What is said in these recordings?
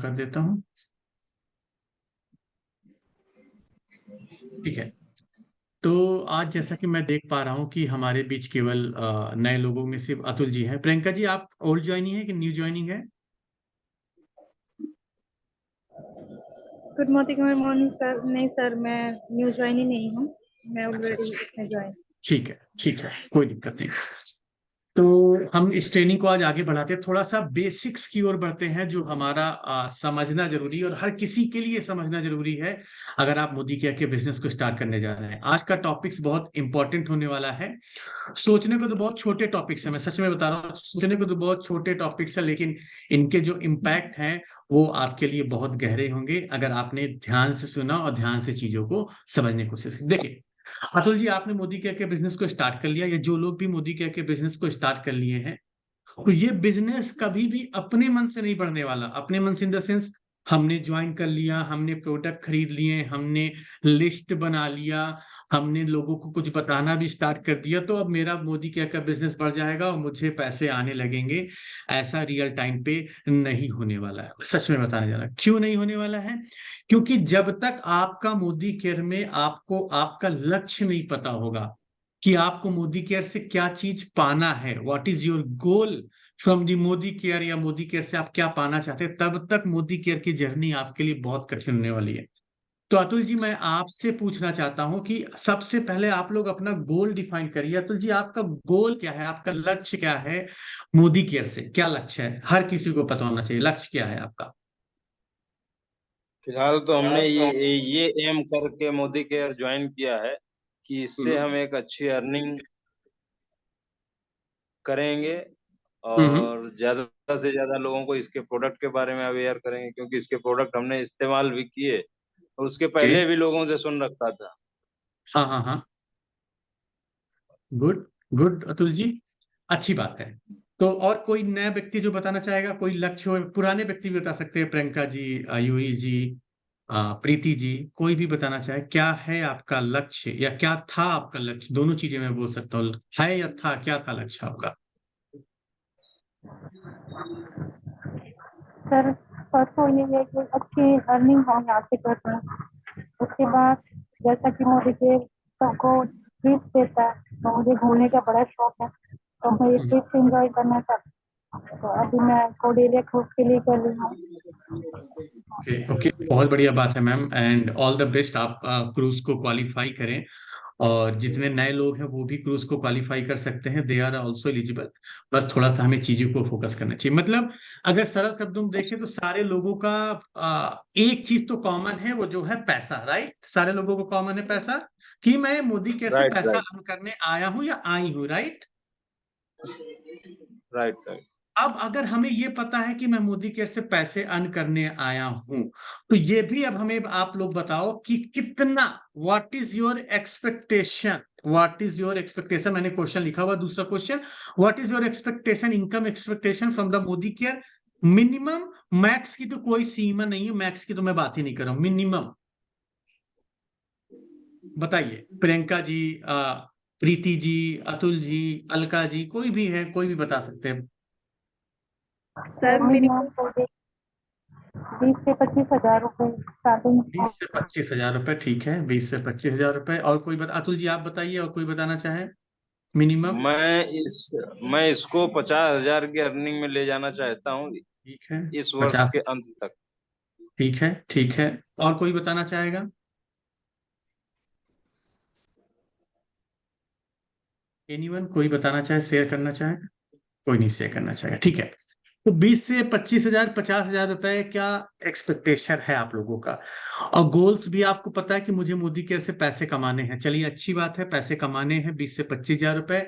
कर देता हूँ। ठीक है, तो आज जैसा कि मैं देख पा रहा हूँ कि हमारे बीच केवल नए लोगों में सिर्फ अतुल जी हैं। प्रियंका जी, आप ओल्ड ज्वाइनिंग है कि न्यू ज्वाइनिंग है? Good morning sir. नहीं सर, मैं न्यू ज्वाइन ही नहीं हूँ, मैं अच्छा ऑलरेडी अच्छा, इसमें ज्वाइन। ठीक है ठीक है, कोई दिक्कत नहीं। तो हम इस ट्रेनिंग को आज आगे बढ़ाते हैं, थोड़ा सा बेसिक्स की ओर बढ़ते हैं, जो हमारा समझना जरूरी है और हर किसी के लिए समझना जरूरी है अगर आप मोदी केयर के बिजनेस को स्टार्ट करने जा रहे हैं। आज का टॉपिक्स बहुत इंपॉर्टेंट होने वाला है। सोचने को तो बहुत छोटे टॉपिक्स हैं, मैं सच में बता रहा हूँ, सोचने को तो बहुत छोटे टॉपिक्स हैं, लेकिन इनके जो इम्पैक्ट हैं वो आपके लिए बहुत गहरे होंगे अगर आपने ध्यान से सुना और ध्यान से चीजों को समझने की कोशिश की। देखिए अतुल जी, आपने मोदी केयर के बिजनेस को स्टार्ट कर लिया, या जो लोग भी मोदी केयर के बिजनेस को स्टार्ट कर लिए हैं, तो ये बिजनेस कभी भी अपने मन से नहीं बढ़ने वाला। अपने मन से इन द सेंस, हमने ज्वाइन कर लिया, हमने प्रोडक्ट खरीद लिए, हमने लिस्ट बना लिया, हमने लोगों को कुछ बताना भी स्टार्ट कर दिया, तो अब मेरा मोदी केयर का बिजनेस बढ़ जाएगा और मुझे पैसे आने लगेंगे। ऐसा रियल टाइम पे नहीं होने वाला है। सच में बताने जा रहा, क्यों नहीं होने वाला है? क्योंकि जब तक आपका मोदी केयर में आपको आपका लक्ष्य नहीं पता होगा कि आपको मोदी केयर से क्या चीज पाना है, what is your goal from the Modi care, या मोदी केयर से आप क्या पाना चाहते हैं, तब तक मोदी केयर की जर्नी आपके लिए बहुत कठिन होने वाली है। तो अतुल जी, मैं आपसे पूछना चाहता हूं कि सबसे पहले आप लोग अपना गोल डिफाइन करिए। अतुल जी, आपका गोल क्या है, आपका लक्ष्य क्या है? मोदी केयर से क्या लक्ष्य है, हर किसी को पता होना चाहिए, लक्ष्य क्या है आपका? फिलहाल तो हमने ये एम करके मोदी केयर ज्वाइन किया है कि इससे हम एक अच्छी अर्निंग करेंगे हम्म। और ज्यादा से ज्यादा लोगों को इसके प्रोडक्ट के बारे में अवेयर करेंगे, क्योंकि इसके प्रोडक्ट हमने इस्तेमाल भी किए और उसके ओके। पहले भी लोगों से सुन रखा था। हाँ हाँ हाँ, गुड गुड अतुल जी, अच्छी बात है। तो और कोई नया व्यक्ति जो बताना चाहेगा, कोई लक्ष्य हो, पुराने व्यक्ति भी बता सकते हैं, प्रियंका जी, आयुरी जी, प्रीति जी, कोई भी बताना चाहे क्या है आपका लक्ष्य, या क्या था आपका लक्ष्य? दोनों चीजें मैं बोल सकता हूँ, है या था, क्या था लक्ष्य आपका? सर फर्स्ट तो ये है कि अच्छी अर्निंग हो यहाँ से करना। उसके बाद जैसा कि मोदी के सबको ट्रिप देता है, तो मुझे घूमने का बड़ा शौक है, तो मैं ये ट्रिप एंजॉय करना चाहती हूँ। तो अभी मैं कोडेलिया क्रूज के लिए कर रही हूँ। ओके ओके, बहुत बढ़िया बात है ma'am, and all the best. आप क्रूज को क्वालिफाई करें, और जितने नए लोग हैं वो भी क्रूज को क्वालिफाई कर सकते हैं, दे आर ऑल्सो एलिजिबल। बस थोड़ा सा हमें चीजों को फोकस करना चाहिए। मतलब अगर सरल शब्दों में देखें तो सारे लोगों का एक चीज तो कॉमन है, वो जो है पैसा, राइट? सारे लोगों को कॉमन है पैसा, कि मैं मोदी कैसे राइट पैसा राइट अर्न करने आया हूं या आई हूं, राइट? Right right. अब अगर हमें ये पता है कि मैं मोदी केयर से पैसे अर्न करने आया हूं, तो ये भी अब हमें आप लोग बताओ कि कितना, what is your expectation, what is your expectation. मैंने क्वेश्चन लिखा हुआ, दूसरा question, what is your expectation, income expectation from the Modi care? Minimum, max की तो कोई सीमा नहीं है, मैक्स की तो मैं बात ही नहीं कर रहा हूं, मिनिमम बताइए। प्रियंका जी, प्रीति जी, अतुल जी, अलका जी, कोई भी है, कोई भी बता सकते हैं। सर मिनिमम 20 से 25 हजार रुपए स्टार्टिंग। 20 से 25 हजार रुपए, ठीक है, 20 से 25 हजार रुपए। और कोई बता, अतुल जी आप बताइए, और कोई बताना चाहे मिनिमम? मैं इसको 50,000 की अर्निंग में ले जाना चाहता हूँ ठीक है, इस वर्ष के 50, अंत तक। ठीक है ठीक है। और कोई बताना चाहेगा? एनीवन, कोई बताना चाहे, शेयर करना चाहे? कोई नहीं शेयर करना चाहेगा, ठीक है। तो 20 से 25 हजार, 50 हजार रुपए क्या एक्सपेक्टेशन है आप लोगों का? और गोल्स भी आपको पता है कि मुझे मोदी केयर से पैसे कमाने हैं, चलिए अच्छी बात है, पैसे कमाने हैं। 20 से 25 हजार रुपए,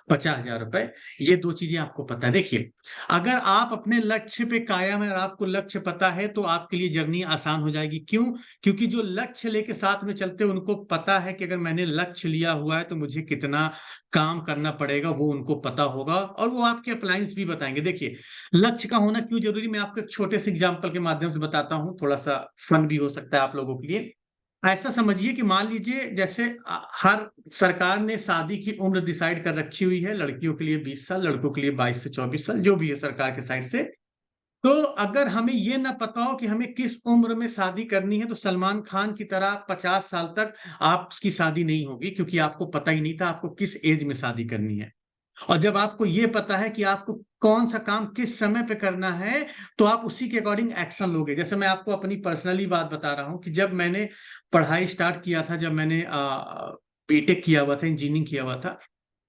50 हजार रुपए, ये दो चीजें आपको पता है। देखिए, अगर आप अपने लक्ष्य पे कायम है और आपको लक्ष्य पता है, तो आपके लिए जर्नी आसान हो जाएगी। क्यों? क्योंकि जो लक्ष्य लेके साथ में चलते हैं उनको पता है कि अगर मैंने लक्ष्य लिया हुआ है तो मुझे कितना काम करना पड़ेगा, वो उनको पता होगा, और वो आपके अप्लायंस भी बताएंगे। देखिए, लक्ष्य का होना क्यों जरूरी, मैं आपको एक छोटे से एग्जांपल के माध्यम से बताता हूं, थोड़ा सा फन भी हो सकता है आप लोगों के लिए। ऐसा समझिए कि मान लीजिए जैसे हर सरकार ने शादी की उम्र डिसाइड कर रखी हुई है, लड़कियों के लिए 20 साल, लड़कों के लिए 22 से 24 साल, जो भी है सरकार के साइड से। तो अगर हमें ये ना पता हो कि हमें किस उम्र में शादी करनी है, तो सलमान खान की तरह 50 साल तक आपकी शादी नहीं होगी, क्योंकि आपको पता ही नहीं था आपको किस एज में शादी करनी है। और जब आपको ये पता है कि आपको कौन सा काम किस समय पे करना है, तो आप उसी के अकॉर्डिंग एक्शन लोगे। जैसे मैं आपको अपनी पर्सनली बात बता रहा हूँ कि जब मैंने पढ़ाई स्टार्ट किया था, जब मैंने बीटेक किया हुआ था, इंजीनियरिंग किया हुआ था,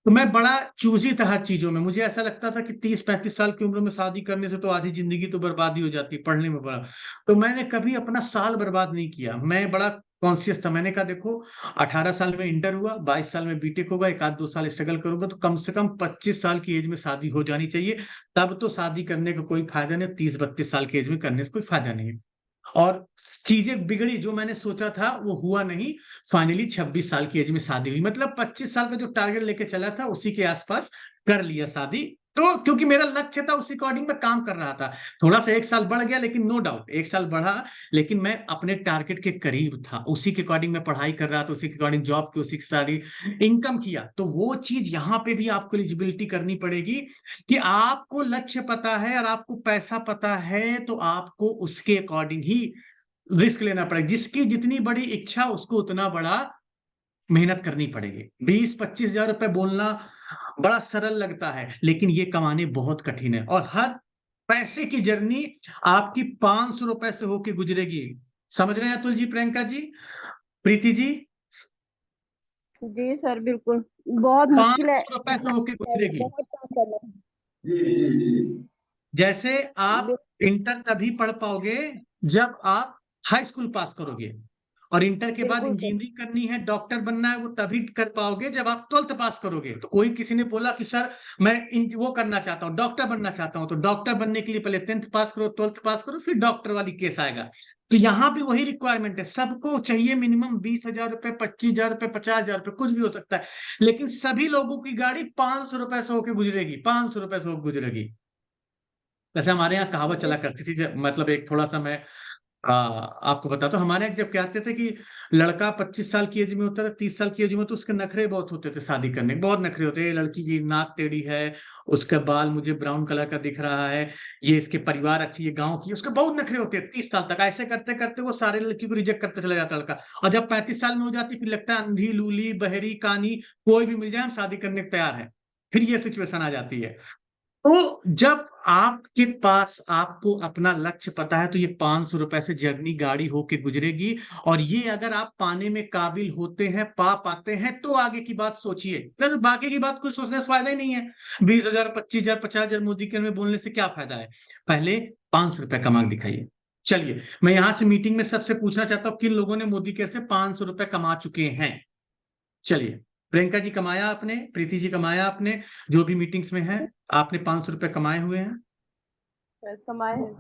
तो मैं बड़ा चूजी था हर चीजों में। मुझे ऐसा लगता था कि 30-35 साल की उम्र में शादी करने से तो आधी जिंदगी तो बर्बादी हो जाती है पढ़ने में बड़ा। तो मैंने कभी अपना साल बर्बाद नहीं किया, मैं बड़ा कॉन्शियस था। मैंने कहा देखो, 18 साल में इंटर हुआ, 22 साल में बीटेक होगा, एक आध 2 साल स्ट्रगल करूंगा, तो कम से कम 25 साल की एज में शादी हो जानी चाहिए। तब तो शादी करने का कोई फायदा नहीं, 30-32 साल की एज में करने से कोई फायदा नहीं है। और चीजें बिगड़ी, जो मैंने सोचा था वो हुआ नहीं। फाइनली 26 साल की एज में शादी हुई, मतलब 25 साल का जो टारगेट लेके चला था उसी के आसपास कर लिया शादी। तो क्योंकि मेरा लक्ष्य था, उसी अकॉर्डिंग मैं काम कर रहा था। थोड़ा सा 1 साल बढ़ गया, लेकिन नो डाउट 1 साल बढ़ा, लेकिन मैं अपने टारगेट के करीब था। उसी के अकॉर्डिंग मैं पढ़ाई कर रहा था, उसी के अकॉर्डिंग जॉब की, उसी की सारी इनकम किया। तो वो चीज यहाँ पे भी आपको एलिजिबिलिटी करनी पड़ेगी कि आपको लक्ष्य पता है और आपको पैसा पता है, तो आपको उसके अकॉर्डिंग ही रिस्क लेना पड़ेगा। जिसकी जितनी बड़ी इच्छा, उसको उतना बड़ा मेहनत करनी पड़ेगी। 20-25 हजार रुपए बोलना बड़ा सरल लगता है, लेकिन ये कमाने बहुत कठिन है। और हर पैसे की जर्नी आपकी 500 रुपए से होके गुजरेगी। समझ रहे हैं अतुल जी, प्रियंका जी, प्रीति जी? जी सर, बिल्कुल बहुत मुश्किल है। 500 रुपए से होके गुजरेगी। बहुत काम करना है। जैसे आप बिल- इंटर तभी पढ़ पाओगे जब आप हाई स्कूल पास करोगे, और इंटर के बाद बिल्कुल सर। इंजीनियरिंग करनी है, डॉक्टर बनना है, वो तभी कर पाओगे जब आप 12th पास करोगे। तो कोई किसी ने बोला कि सर मैं वो करना चाहता हूँ, डॉक्टर बनना चाहता हूँ, तो डॉक्टर बनने के लिए पहले 10th पास करो, 12th पास करो, फिर डॉक्टर वाली केस आएगा। तो यहाँ भी वही रिक्वायरमेंट है, सबको चाहिए मिनिमम 20 हजार रुपए, 25 हजार रुपए, 50 हजार रुपए, कुछ भी हो सकता है। लेकिन सभी लोगों की गाड़ी 500 रुपए से होकर गुजरेगी, 500 रुपए से होकर गुजरेगी। वैसे हमारे यहाँ कहावत चला करती थी, मतलब एक थोड़ा सा मैं आपको बताता हूँ। हमारे यहाँ जब कहते थे कि लड़का 25 साल की एज में होता था, 30 साल की एज में, तो उसके नखरे बहुत होते थे, शादी करने के बहुत नखरे होते हैं। लड़की की नाक टेढ़ी है, उसका बाल मुझे ब्राउन कलर का दिख रहा है, ये इसके परिवार अच्छी, ये गांव की, उसके बहुत नखरे होते हैं। 30 साल तक ऐसे करते करते वो सारे लड़की को रिजेक्ट करते चला जाता लड़का। और जब 35 साल में हो जाती, फिर लगता है अंधी लूली बहरी कानी कोई भी मिल जाए हम शादी करने को तैयार है। फिर ये सिचुएशन आ जाती है। तो जब आपके पास आपको अपना लक्ष्य पता है, तो ये 500 रुपए से जर्नी गाड़ी होके गुजरेगी। और ये अगर आप पाने में काबिल होते हैं, पा पाते हैं, तो आगे की बात सोचिए, तो बाकी की बात कोई सोचने से फायदा ही नहीं है। 20 हजार, 25 हजार, 50 हजार मोदी के में बोलने से क्या फायदा है? पहले 500 रुपए कमा के दिखाइए। चलिए, मैं यहां से मीटिंग में सबसे पूछना चाहता हूं, किन लोगों ने मोदी के से 500 रुपए कमा चुके हैं? चलिए, प्रियंका जी कमाया आपने, प्रीति जी कमाया आपने, जो भी मीटिंग्स में है, आपने 500 रुपए कमाए हुए हैं? सर कमाए हैं।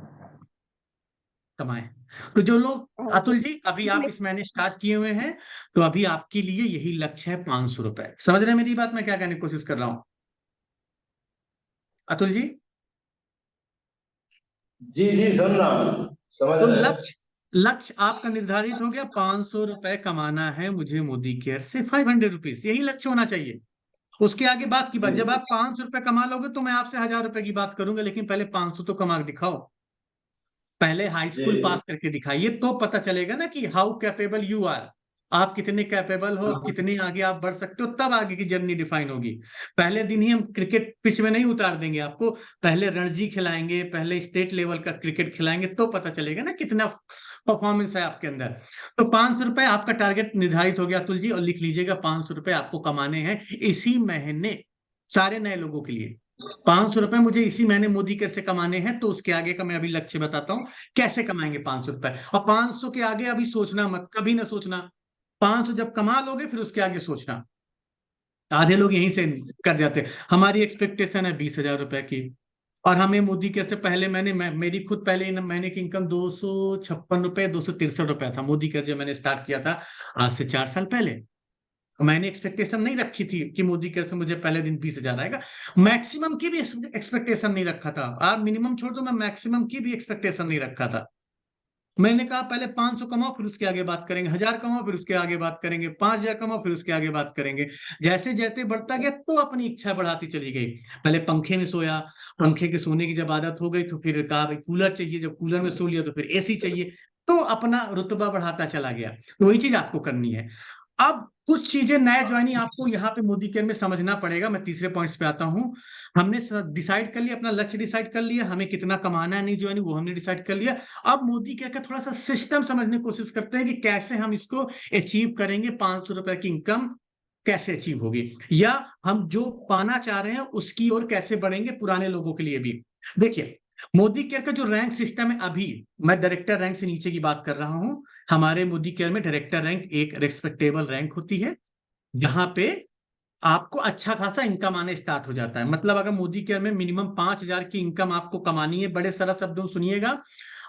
कमाए। तो जो लोग, हाँ जी। अतुल जी अभी आप इस महीने स्टार्ट किए हुए हैं, तो अभी आपके लिए यही लक्ष्य है, 500 रुपए। समझ रहे हैं मेरी बात, मैं क्या कहने की कोशिश कर रहा हूं अतुल जी? जी जी, सुन रहा हूँ, समझ तो रहे हैं। लक्ष्य लक्ष्य आपका निर्धारित हो गया, 500 रुपए कमाना है मुझे मोदी केयर से, 500 रुपीज, यही लक्ष्य होना चाहिए। उसके आगे बात की बात, जब आप 500 रुपए कमा लोगे तो मैं आपसे 1000 रुपए की बात करूंगा, लेकिन पहले 500 तो कमा के दिखाओ। पहले हाई स्कूल जी पास करके दिखाइए, तो पता चलेगा ना कि हाउ कैपेबल यू आर। आप कितने कैपेबल हो, कितने आगे आप बढ़ सकते हो, तब आगे की जर्नी डिफाइन होगी। पहले दिन ही हम क्रिकेट पिच में नहीं उतार देंगे आपको, पहले रणजी खिलाएंगे, पहले स्टेट लेवल का क्रिकेट खिलाएंगे, तो पता चलेगा ना कितना परफॉर्मेंस है आपके अंदर। तो 500 रुपए आपका टारगेट निर्धारित हो गया अतुल जी, और लिख लीजिएगा 500 रुपए आपको कमाने हैं इसी महीने, सारे नए लोगों के लिए। 500 रुपए मुझे इसी महीने मोदी कर से कमाने हैं, तो उसके आगे का मैं अभी लक्ष्य बताता हूं, कैसे कमाएंगे 500 रुपए। और 500 के आगे अभी सोचना मत, कभी ना सोचना। 500 जब कमा लोगे, फिर उसके आगे सोचना। आधे लोग यहीं से कर जाते हैं। हमारी एक्सपेक्टेशन है 20 हजार रुपए की, और हमें मोदी के से पहले मेरी खुद पहले महीने की इनकम 256 रुपए, 263 रुपए था, मोदी के जब मैंने स्टार्ट किया था आज से 4 साल पहले। मैंने एक्सपेक्टेशन नहीं रखी थी कि मोदी केयर से मुझे पहले दिन 20 हजार आएगा। मैक्सिमम की भी एक्सपेक्टेशन नहीं रखा था। आप मिनिमम छोड़ दो, मैं मैक्सिमम की भी एक्सपेक्टेशन नहीं रखा था। मैंने कहा पहले 500 कमाओ फिर उसके आगे बात करेंगे, 1000 कमाओ फिर उसके आगे बात करेंगे, 5000 कमाओ फिर उसके आगे बात करेंगे। जैसे जैसे बढ़ता गया तो अपनी इच्छा बढ़ाती चली गई। पहले पंखे में सोया, पंखे के सोने की जब आदत हो गई तो फिर कहा भाई कूलर चाहिए, जब कूलर में सो लिया तो फिर एसी चाहिए, तो अपना रुतबा बढ़ाता चला गया। तो वही चीज आपको करनी है। अब कुछ चीजें नया ज्वाइनिंग आपको यहाँ पे मोदी केयर में समझना पड़ेगा। मैं तीसरे पॉइंट्स पे आता हूँ। हमने डिसाइड कर लिया, अपना लक्ष्य डिसाइड कर लिया, हमें कितना कमाना है नहीं ज्वाइनिंग वो हमने डिसाइड कर लिया। अब मोदी केयर का थोड़ा सा सिस्टम समझने की कोशिश करते हैं कि कैसे हम इसको अचीव करेंगे, 500 रुपए की इनकम कैसे अचीव होगी, या हम जो पाना चाह रहे हैं उसकी ओर कैसे बढ़ेंगे पुराने लोगों के लिए भी। देखिए, मोदी केयर का जो रैंक सिस्टम है, अभी मैं डायरेक्टर रैंक से नीचे की बात कर रहा हूं। हमारे मोदी केयर में डायरेक्टर रैंक एक रेस्पेक्टेबल रैंक होती है, जहां पे आपको अच्छा खासा इनकम आने स्टार्ट हो जाता है। मतलब अगर मोदी केयर में मिनिमम 5,000 की इनकम आपको कमानी है, बड़े सरल शब्दों में सुनिएगा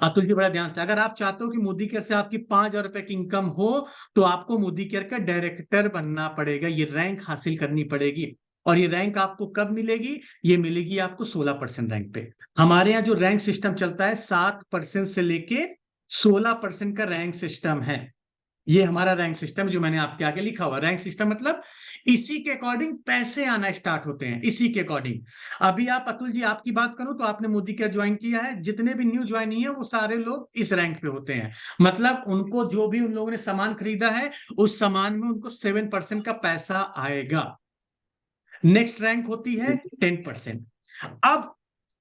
अतुल जी बड़ा ध्यान से, अगर आप चाहते हो कि मोदी केयर से आपकी 5,000 रुपए की इनकम हो, तो आपको मोदी केयर का डायरेक्टर बनना पड़ेगा, ये रैंक हासिल करनी पड़ेगी। और ये रैंक आपको कब मिलेगी? ये मिलेगी आपको 16% रैंक पे। हमारे यहाँ जो रैंक सिस्टम चलता है 7% से लेके 16% का रैंक सिस्टम है। ये हमारा रैंक सिस्टम जो मैंने आपके आगे लिखा हुआ, रैंक सिस्टम मतलब इसी के अकॉर्डिंग पैसे आना स्टार्ट होते हैं, इसी के अकॉर्डिंग। अभी आप अतुल जी आपकी बात करूं तो आपने मोदी केयर ज्वाइन किया है, जितने भी न्यू ज्वाइनिंग है वो सारे लोग इस रैंक पे होते हैं। मतलब उनको जो भी उन लोगों ने सामान खरीदा है उस सामान में उनको 7% का पैसा आएगा। नेक्स्ट रैंक होती है 10%। अब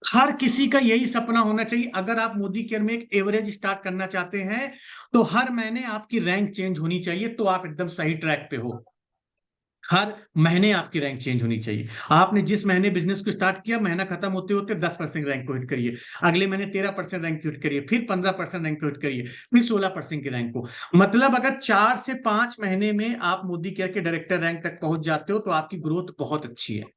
हर किसी का यही सपना होना चाहिए, अगर आप मोदी केयर में एक एवरेज स्टार्ट करना चाहते हैं तो हर महीने आपकी रैंक चेंज होनी चाहिए, तो आप एकदम सही ट्रैक पे हो। हर महीने आपकी रैंक चेंज होनी चाहिए। आपने जिस महीने बिजनेस को स्टार्ट किया, महीना खत्म होते होते 10% रैंक को हिट करिए, अगले महीने 13% रैंक को हिट करिए, फिर 15% रैंक को हिट करिए, फिर 16% की रैंक को। मतलब अगर 4 से 5 महीने में आप मोदी केयर के डायरेक्टर रैंक तक पहुंच जाते हो तो आपकी ग्रोथ बहुत अच्छी है।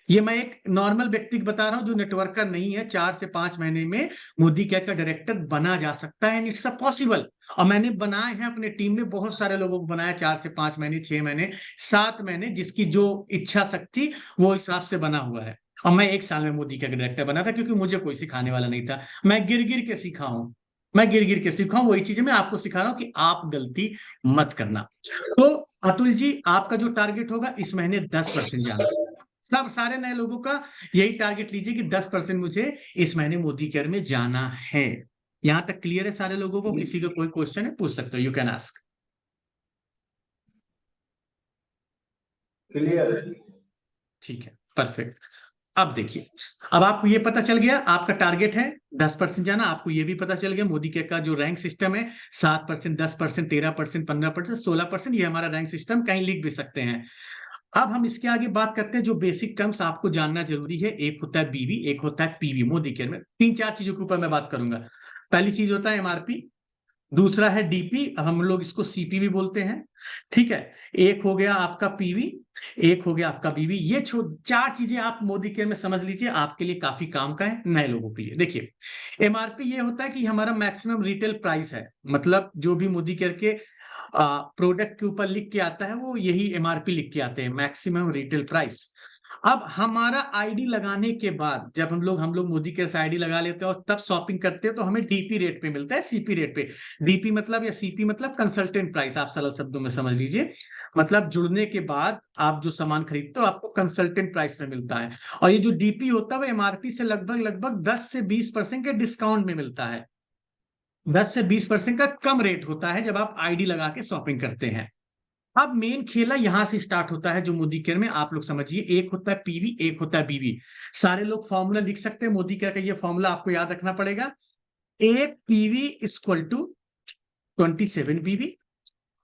ये मैं एक नॉर्मल व्यक्ति को बता रहा हूं जो नेटवर्कर नहीं है, 4 से 5 महीने में मोदी केयर का डायरेक्टर बना जा सकता है, इट्स अ पॉसिबल। और मैंने बनाए हैं अपने टीम में, बहुत सारे लोगों को बनाया 4 से 5 महीने, 6 महीने, 7 महीने, जिसकी जो इच्छा शक्ति वो हिसाब से बना हुआ है। और मैं 1 साल में मोदी केयर का डायरेक्टर बना था, क्योंकि मुझे कोई सिखाने वाला नहीं था, मैं गिर गिर के सीखा हूं। मैं गिर गिर के सीखा हूं, वही चीजें मैं आपको सिखा रहा हूं कि आप गलती मत करना। तो अतुल जी आपका जो टारगेट होगा इस महीने 10% जाना। सब सारे नए लोगों का यही टारगेट लीजिए कि 10% मुझे इस महीने मोदी केयर में जाना है। यहां तक क्लियर है सारे लोगों को? किसी का कोई क्वेश्चन है पूछ सकते हो, यू कैन आस्क। क्लियर है। ठीक है, परफेक्ट। अब देखिए, अब आपको ये पता चल गया आपका टारगेट है 10% जाना, आपको ये भी पता चल गया मोदी केयर का जो रैंक सिस्टम है 7%, 10%, 13%, 15%, 16%, ये हमारा रैंक सिस्टम, कहीं लिख भी सकते हैं। अब हम इसके आगे बात करते हैं, जो बेसिक टर्म्स आपको जानना जरूरी है। एक होता है बीवी, एक होता है पीवी। मोदी केयर में 3-4 चीजों के ऊपर मैं बात करूंगा। पहली चीज होता है एमआरपी, दूसरा है डीपी, अब हम लोग इसको सीपी भी बोलते हैं, ठीक है। एक हो गया आपका पीवी, एक हो गया आपका बीवी। ये 4 चीजें आप मोदी केयर में समझ लीजिए, आपके लिए काफी काम का है नए लोगों के लिए। देखिए, एमआरपी ये होता है कि हमारा मैक्सिमम रिटेल प्राइस है, मतलब जो भी मोदी केयर के प्रोडक्ट के ऊपर लिख के आता है वो यही एमआरपी लिख के आते हैं, मैक्सिमम रिटेल प्राइस। अब हमारा आईडी लगाने के बाद जब हम लोग मोदी केयर से आईडी लगा लेते हैं और तब शॉपिंग करते हैं तो हमें डीपी रेट पे मिलता है, सीपी रेट पे। डीपी मतलब या सीपी मतलब कंसल्टेंट प्राइस, आप सरल शब्दों में समझ लीजिए। मतलब जुड़ने के बाद आप जो सामान खरीदते हो आपको कंसल्टेंट प्राइस में मिलता है। और ये जो डीपी होता है वो एमआरपी से लगभग लगभग 10 से 20% के डिस्काउंट में मिलता है। 10 से 20% का कम रेट होता है जब आप आईडी लगा के शॉपिंग करते हैं। अब मेन खेला यहां से स्टार्ट होता है जो मोदी केयर में आप लोग समझिए, एक होता है पीवी, एक होता है बीवी। सारे लोग फॉर्मूला लिख सकते हैं, मोदी केयर का ये फॉर्मूला आपको याद रखना पड़ेगा। एक पीवी इक्वल टू 27 बीवी।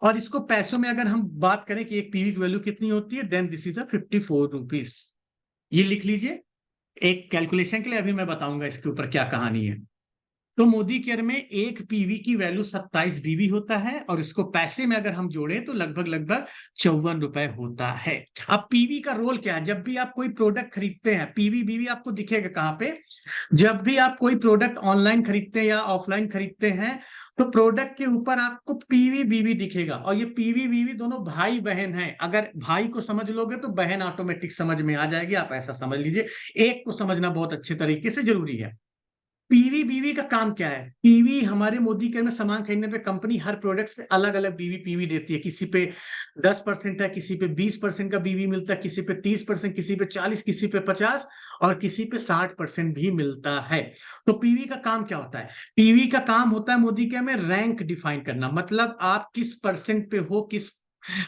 और इसको पैसों में अगर हम बात करें कि एक पीवी की वैल्यू कितनी होती है, then this is a 54 rupees. ये लिख लीजिए एक कैलकुलेशन के लिए, अभी मैं बताऊंगा इसके ऊपर क्या कहानी है। तो मोदी केयर में एक पीवी की वैल्यू 27 बीवी होता है, और इसको पैसे में अगर हम जोड़े तो लगभग लगभग 54 रुपए होता है। अब पीवी का रोल क्या है? जब भी आप कोई प्रोडक्ट खरीदते हैं, पीवी बीवी आपको दिखेगा कहां पे? जब भी आप कोई प्रोडक्ट ऑनलाइन खरीदते हैं या ऑफलाइन खरीदते हैं तो प्रोडक्ट के ऊपर आपको पीवी बीवी दिखेगा। और ये पीवी बीवी दोनों भाई बहन हैं, अगर भाई को समझ लोगे तो बहन ऑटोमेटिक समझ में आ जाएगी, आप ऐसा समझ लीजिए। एक को समझना बहुत अच्छे तरीके से जरूरी है। पीवी बीवी का काम क्या है? पीवी हमारे मोदी केयर में सामान खरीदने पे कंपनी हर प्रोडक्ट्स पे अलग अलग बीवी पीवी देती है। किसी पे 10% है, किसी पे 20% का बीवी मिलता है, किसी पे 30%, किसी पे 40, किसी पे 50 और किसी पे 60% भी मिलता है। तो पीवी का काम क्या होता है? पीवी का काम होता है मोदी केयर में रैंक डिफाइन करना, मतलब आप किस परसेंट पे हो, किस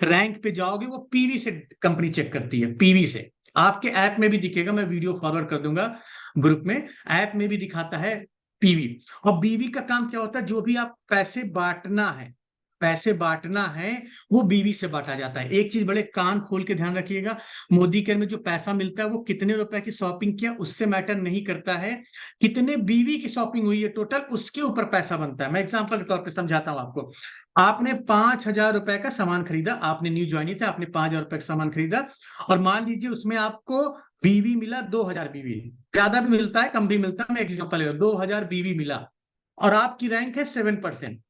रैंक पे जाओगे, वो पीवी से कंपनी चेक करती है। पीवी से आपके ऐप में भी दिखेगा, मैं वीडियो फॉरवर्ड कर दूंगा ग्रुप में, ऐप में भी दिखाता है पीवी। और बीवी का काम क्या होता है? जो भी आप पैसे बांटना है, पैसे बांटना है, वो बीवी से बांटा जाता है। एक चीज बड़े कान खोल के ध्यान रखिएगा, मोदी केयर में जो पैसा मिलता है वो कितने रुपए की शॉपिंग किया उससे मैटर नहीं करता है, कितने बीवी की शॉपिंग हुई है टोटल, उसके ऊपर पैसा बनता है। मैं एग्जांपल के तौर पे समझाता हूं आपको। आपने 5,000 रुपए का सामान खरीदा, आपने न्यू ज्वाइनी थे, आपने 5,000 रुपए का सामान खरीदा और मान लीजिए उसमें आपको बीवी मिला 2,000 बीवी, ज्यादा भी मिलता है कम भी मिलता है, मैं एग्जांपल ले रहा हूं, 2,000 बीवी मिला और आपकी रैंक है 7%,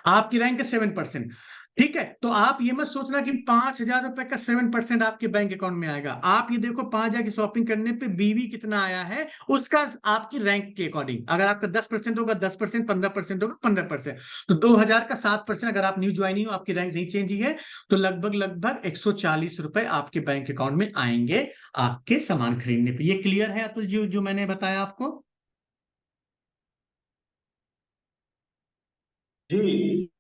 आपकी रैंक है 7%। ठीक है, तो आप ये मत सोचना कि 5,000 रुपए का 7% आपके बैंक अकाउंट में आएगा। आप ये देखो 5,000 की शॉपिंग करने पे बीवी कितना आया है उसका आपकी रैंक के अकॉर्डिंग, अगर आपका 10% होगा 10%, 15% होगा 15%, तो 2,000 का 7%, अगर आप न्यू ज्वाइनिंग हो, आपकी रैंक नहीं चेंज हुई है, तो लगभग लगभग 140 रुपए आपके बैंक अकाउंट में आएंगे आपके सामान खरीदने पे। ये क्लियर है अतुल जी जो मैंने बताया आपको? जी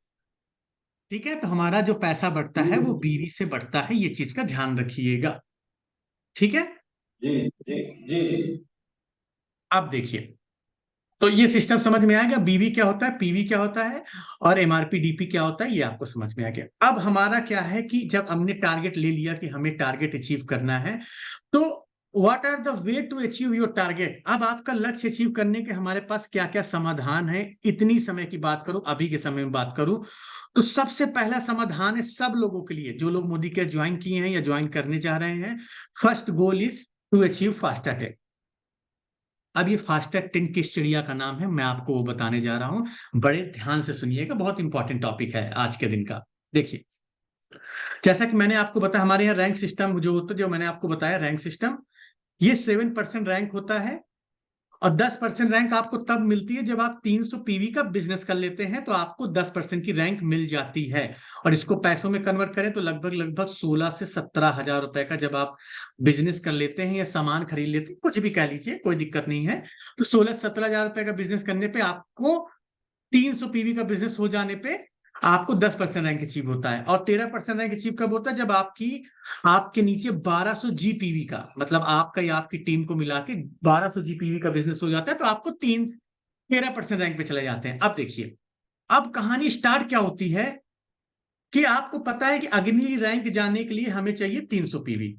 ठीक है, तो हमारा जो पैसा बढ़ता है वो बीवी से बढ़ता है, ये चीज का ध्यान रखिएगा। ठीक है, जी जी जी अब देखिए, तो ये सिस्टम समझ में आ गया, बीवी क्या होता है, पीवी क्या होता है और एमआरपी डीपी क्या होता है, ये आपको समझ में आ गया। अब हमारा क्या है कि जब हमने टारगेट ले लिया कि हमें टारगेट अचीव करना है, तो what are the way to achieve your target? अब आपका लक्ष्य अचीव करने के हमारे पास क्या क्या समाधान है? इतनी समय की बात करूं, अभी के समय में बात करूं, तो सबसे पहला समाधान है सब लोगों के लिए, जो लोग मोदी केयर ज्वाइन किए हैं या ज्वाइन करने जा रहे हैं। First goal is to achieve fast attack. अब ये फास्टैग 10 किस चिड़िया का नाम है, मैं आपको वो बताने जा रहा हूं, बड़े ध्यान से सुनिएगा, बहुत इंपॉर्टेंट टॉपिक है आज के दिन का। देखिए, जैसा कि मैंने आपको बताया, हमारे यहाँ रैंक सिस्टम जो होता है, जो मैंने आपको बताया रैंक सिस्टम, ये 7% रैंक होता है और 10% रैंक आपको तब मिलती है जब आप 300 पीवी का बिजनेस कर लेते हैं, तो आपको 10% की रैंक मिल जाती है। और इसको पैसों में कन्वर्ट करें तो लगभग लगभग 16 से 17 हजार रुपए का जब आप बिजनेस कर लेते हैं या सामान खरीद लेते हैं, कुछ भी कह लीजिए, कोई दिक्कत नहीं है, तो 16-17 हजार रुपए का बिजनेस करने पे आपको 300 पीवी का बिजनेस हो जाने पे आपको 10% रैंक अचीव होता है। और 13% रैंक अचीव कब होता है? जब आपके नीचे 1200 जीपीवी का, मतलब आपका या आपकी टीम को मिला के 1200 जीपीवी का बिजनेस हो जाता है, तो आपको 13% रैंक पे चले जाते हैं। अब देखिए, अब कहानी स्टार्ट क्या होती है कि आपको पता है कि अगली रैंक जाने के लिए हमें चाहिए 300 पीवी,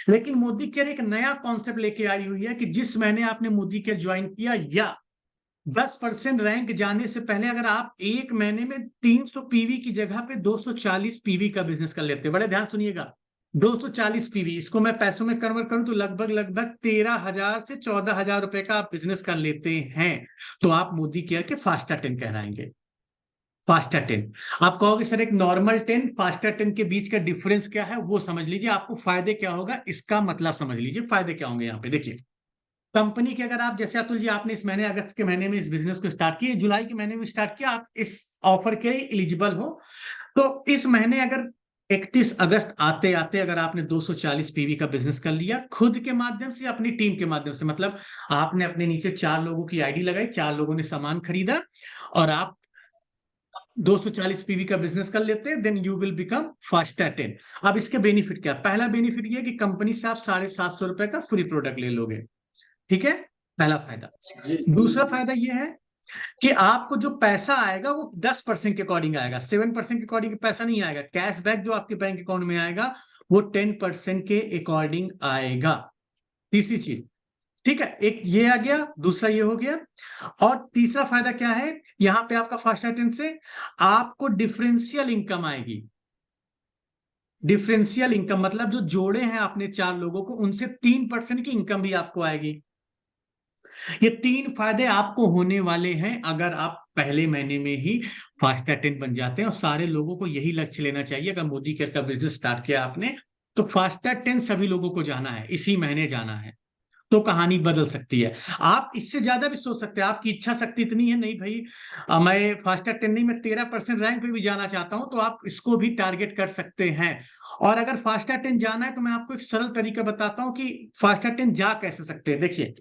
लेकिन मोदी केयर एक नया कॉन्सेप्ट लेके आई हुई है कि जिस महीने आपने मोदी केयर ज्वाइन किया या 10% रैंक जाने से पहले अगर आप एक महीने में 300 पीवी की जगह पे 240 पीवी का बिजनेस कर लेते हैं, बड़े ध्यान सुनिएगा, 240 पीवी, इसको मैं पैसों में कन्वर्ट करूं तो लगभग लगभग 13,000 से 14,000 रुपए का आप बिजनेस कर लेते हैं, तो आप मोदी केयर के फास्टर 10 कहलाएंगे। फास्टर 10, आप कहोगे सर एक नॉर्मल 10 फास्टर 10 के बीच का डिफरेंस क्या है, वो समझ लीजिए, आपको फायदे क्या होगा इसका मतलब समझ लीजिए, फायदे क्या होंगे यहाँ पे। देखिए, कंपनी के अगर आप, जैसे अतुल जी आपने इस महीने अगस्त के महीने में इस बिजनेस को स्टार्ट किया, जुलाई के महीने में स्टार्ट किया, आप इस ऑफर के एलिजिबल हो, तो इस महीने अगर 31 अगस्त आते आते अगर आपने 240 पीवी का बिजनेस कर लिया खुद के माध्यम से, अपनी टीम के माध्यम से, मतलब आपने अपने नीचे 4 लोगों की आईडी लगाई, 4 लोगों ने सामान खरीदा और आप 240 पीवी का बिजनेस कर लेते हैं, then you will become faster 10। अब इसके बेनिफिट क्या? पहला बेनिफिट ये कि कंपनी से आप 750 रुपए का फ्री प्रोडक्ट ले लोगे। ठीक है, पहला फायदा। जी दूसरा फायदा यह है कि आपको जो पैसा आएगा वो 10% के अकॉर्डिंग आएगा, 7% के अकॉर्डिंग पैसा नहीं आएगा। कैशबैक जो आपके बैंक अकाउंट में आएगा वो 10% के अकॉर्डिंग आएगा। तीसरी चीज, ठीक है, एक ये आ गया, दूसरा ये हो गया, और तीसरा फायदा क्या है, यहां पे आपका फास्ट अटेंड से आपको डिफरेंशियल इनकम आएगी। डिफरेंशियल इनकम मतलब जो जोड़े हैं आपने 4 लोगों को, उनसे 3% की इनकम भी आपको आएगी। ये 3 फायदे आपको होने वाले हैं अगर आप पहले महीने में ही फास्ट अटेंड बन जाते हैं। और सारे लोगों को यही लक्ष्य लेना चाहिए, अगर मोदी केयर का बिजनेस स्टार्ट किया आपने तो फास्ट अटेंड सभी लोगों को जाना है, इसी महीने जाना है। तो कहानी बदल सकती है। आप इससे ज्यादा भी सोच सकते हैं, आपकी इच्छा शक्ति इतनी है नहीं भाई, मैं फास्ट अटेंडिंग में 13% रैंक पे भी जाना चाहता हूं, तो आप इसको भी टारगेट कर सकते हैं। और अगर फास्ट अटेंड जाना है तो मैं आपको एक सरल तरीका बताता हूं कि फास्ट अटेंड जा कैसे सकते हैं। देखिए,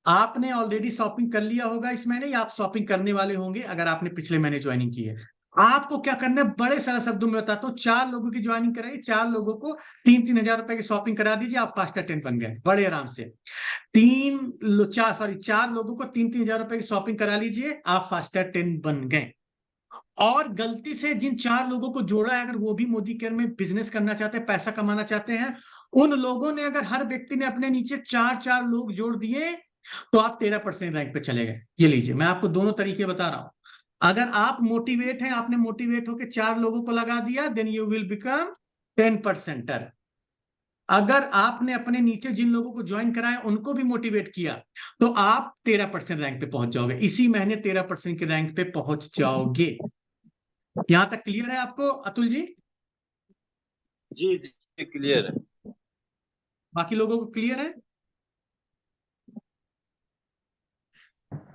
आपने ऑलरेडी शॉपिंग कर लिया होगा इस महीने, या आप शॉपिंग करने वाले होंगे अगर आपने पिछले महीने ज्वाइनिंग की है। आपको क्या करना है, बड़े सारे शब्दों में बताता हूँ, 4 लोगों की ज्वाइनिंग कराइए, 4 लोगों को 3-3 हजार रुपए की शॉपिंग करा दीजिए, आप फास्ट अटेंड बन गए बड़े आराम से। 4 लोगों को 3-3 हजार रुपए की शॉपिंग करा लीजिए, आप फास्ट अटेंड बन गए। और गलती से जिन 4 लोगों को जोड़ा है, अगर वो भी मोदी केयर में बिजनेस करना चाहते हैं, पैसा कमाना चाहते हैं, उन लोगों ने अगर हर व्यक्ति ने अपने नीचे 4-4 लोग जोड़ दिए, तो आप 13% रैंक पे चले गए। ये लीजिए, मैं आपको दोनों तरीके बता रहा हूं। अगर आप मोटिवेट हैं, आपने मोटिवेट होकर 4 लोगों को लगा दिया, देन यू विल बिकम 10%। अगर आपने अपने नीचे जिन लोगों को ज्वाइन कराया उनको भी मोटिवेट किया, तो आप 13% रैंक पे पहुंच जाओगे, इसी महीने 13% के रैंक पे पहुंच जाओगे। यहां तक क्लियर है आपको अतुल जी? जी जी क्लियर है। बाकी लोगों को क्लियर है?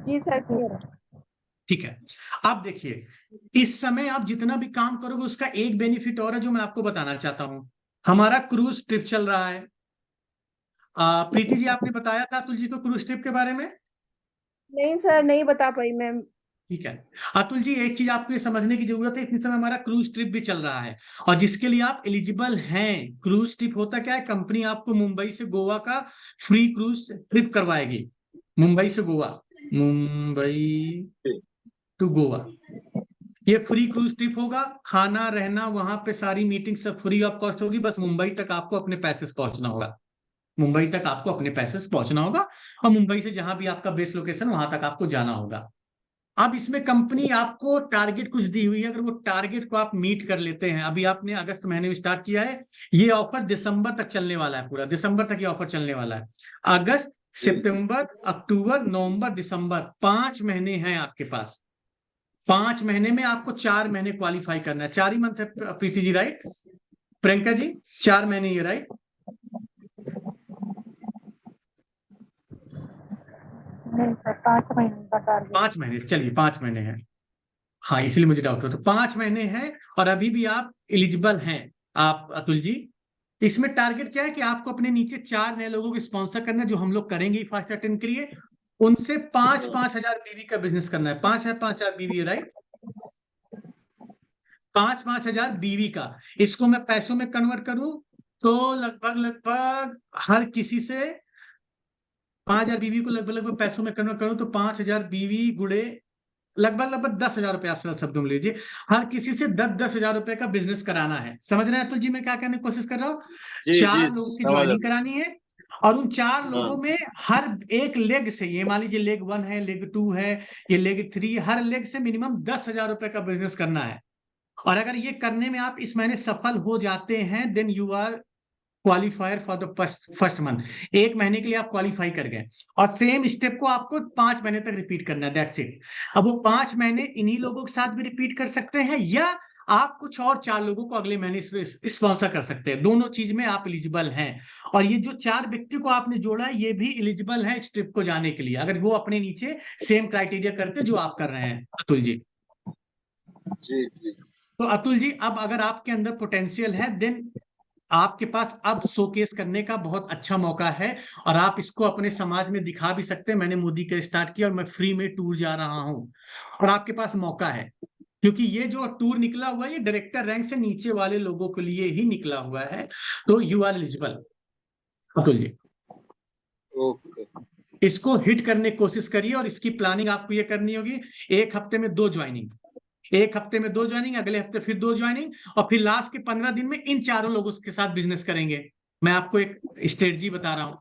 जी सर क्लियर है। ठीक है। अब देखिए, इस समय आप जितना भी काम करोगे उसका एक बेनिफिट और है जो मैं आपको बताना चाहता हूं। हमारा क्रूज ट्रिप चल रहा है। प्रीति जी, आपने बताया था अतुल जी को क्रूज ट्रिप के बारे में? नहीं सर, नहीं बता पाई मैम। ठीक है। अतुल जी, एक चीज आपको ये समझने की जरूरत है, इतने समय हमारा क्रूज ट्रिप भी चल रहा है और जिसके लिए आप एलिजिबल हैं। क्रूज ट्रिप होता क्या है, कंपनी आपको मुंबई से गोवा का फ्री क्रूज ट्रिप करवाएगी। मुंबई से गोवा, मुंबई टू गोवा, ये फ्री क्रूज ट्रिप होगा। खाना रहना वहां पे सारी मीटिंग सब फ्री ऑफ कॉस्ट होगी, बस मुंबई तक आपको अपने पैसे से पहुंचना होगा। मुंबई तक आपको अपने पैसे से पहुंचना होगा और मुंबई से जहां भी आपका बेस लोकेशन वहां तक आपको जाना होगा। अब इसमें कंपनी आपको टारगेट कुछ दी हुई है, अगर वो टारगेट को आप मीट कर लेते हैं, अभी आपने अगस्त महीने में स्टार्ट किया है, ये ऑफर दिसंबर तक चलने वाला है, पूरा दिसंबर तक ये ऑफर चलने वाला है। अगस्त, सितंबर, अक्टूबर, नवंबर, दिसंबर, 5 महीने हैं आपके पास। 5 महीने में आपको 4 महीने क्वालिफाई करना है। 4 ही मंथ है प्रीति जी, राइट? प्रियंका जी, 4 महीने, ये राइट? नहीं सर, 5 महीने का टारगेट। 5 महीने, चलिए 5 महीने हैं। हाँ, इसलिए मुझे डाउट हो, तो 5 महीने हैं और अभी भी आप एलिजिबल हैं। आप अतुल जी, इसमें टारगेट क्या है कि आपको अपने नीचे 4 नए लोगों को स्पॉन्सर करना है, जो हम लोग करेंगे फास्ट अटेंड के लिए। उनसे 5-5 हजार बीवी का बिजनेस करना है। 5 हजार बीवी है, राइट? 5-5 हजार बीवी का, इसको मैं पैसों में कन्वर्ट करूं तो लगभग लगभग हर किसी से 5 हजार बीवी को लगभग लगभग पैसों में कन्वर्ट करूं तो 5 हजार बीवी गुड़े लगभग लगभग 10 हजार रुपए, आप सरल शब्दों में लीजिए, हर किसी से 10-10 हजार रुपए का बिजनेस कराना है। समझ रहे हैं अतुल जी मैं क्या कहने की कोशिश कर रहा हूँ? जी जी 4 लोगों की समझ ज्वाइनिंग करानी है और उन 4 हाँ लोगों में हर एक लेग से, ये मान लीजिए लेग 1 है, लेग 2 है, ये लेग 3, हर लेग से मिनिमम 10 हजार रुपए का बिजनेस करना है। और अगर ये करने में आप इस महीने सफल हो जाते हैं, then you are qualifier for the first month. 1 महीने के लिए आप क्वालिफाई कर गए और सेम स्टेप को आपको 5 महीने तक रिपीट करना है, दैट्स इट। अब वो 5 महीने इन्हीं लोगों के साथ भी रिपीट कर सकते हैं, या आप कुछ और 4 लोगों को अगले महीने स्पॉन्सर कर सकते हैं। दोनों चीज में आप एलिजिबल हैं। और ये जो 4 व्यक्ति को आपने जोड़ा है, ये भी एलिजिबल है इस ट्रिप को जाने के लिए, अगर वो अपने नीचे सेम क्राइटेरिया करते जो आप कर रहे हैं अतुल जी। जी जी तो अतुल जी, अब अगर आपके अंदर पोटेंशियल है, देन आपके पास अब शोकेस करने का बहुत अच्छा मौका है और आप इसको अपने समाज में दिखा भी सकते हैं। मैंने मोदी के स्टार्ट किया और मैं फ्री में टूर जा रहा हूं और आपके पास मौका है, क्योंकि ये जो टूर निकला हुआ है ये डायरेक्टर रैंक से नीचे वाले लोगों के लिए ही निकला हुआ है। तो you are eligible Atul ji. Okay. इसको हिट करने की कोशिश करिए और इसकी प्लानिंग आपको ये करनी होगी, 1 हफ्ते में 2 ज्वाइनिंग, 1 हफ्ते में 2 ज्वाइनिंग, अगले हफ्ते फिर 2 ज्वाइनिंग, और फिर लास्ट के 15 दिन में इन 4 लोगों के साथ बिजनेस करेंगे। मैं आपको एक स्ट्रेटजी बता रहा हूं,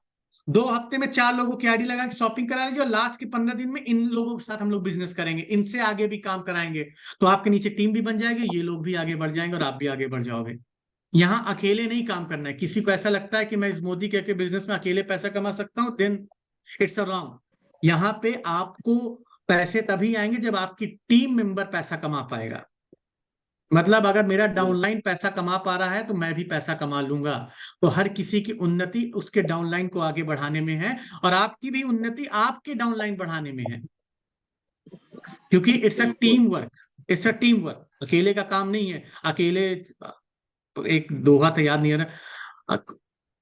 2 हफ्ते में 4 लोगों की आईडी लगा के शॉपिंग करा लीजिए और लास्ट के 15 दिन में इन लोगों के साथ हम लोग बिजनेस करेंगे, इनसे आगे भी काम कराएंगे, तो आपके नीचे टीम भी बन जाएगी, ये लोग भी आगे बढ़ जाएंगे और आप भी आगे बढ़ जाओगे। यहाँ अकेले नहीं काम करना है। किसी को ऐसा लगता है कि मैं इस मोदी के बिजनेस में अकेले पैसा कमा सकता हूं, देन इट्स अ रॉन्ग। यहाँ पे आपको पैसे तभी आएंगे जब आपकी टीम मेंबर पैसा कमा पाएगा। मतलब अगर मेरा डाउनलाइन पैसा कमा पा रहा है तो मैं भी पैसा कमा लूंगा। तो हर किसी की उन्नति उसके डाउनलाइन को आगे बढ़ाने में है, और आपकी भी उन्नति आपके डाउनलाइन बढ़ाने में है, क्योंकि इट्स अ बिल्कुल। Team work. It's a team work, अकेले का काम नहीं है। अकेले, एक दोहा तो याद नहीं आ रहा,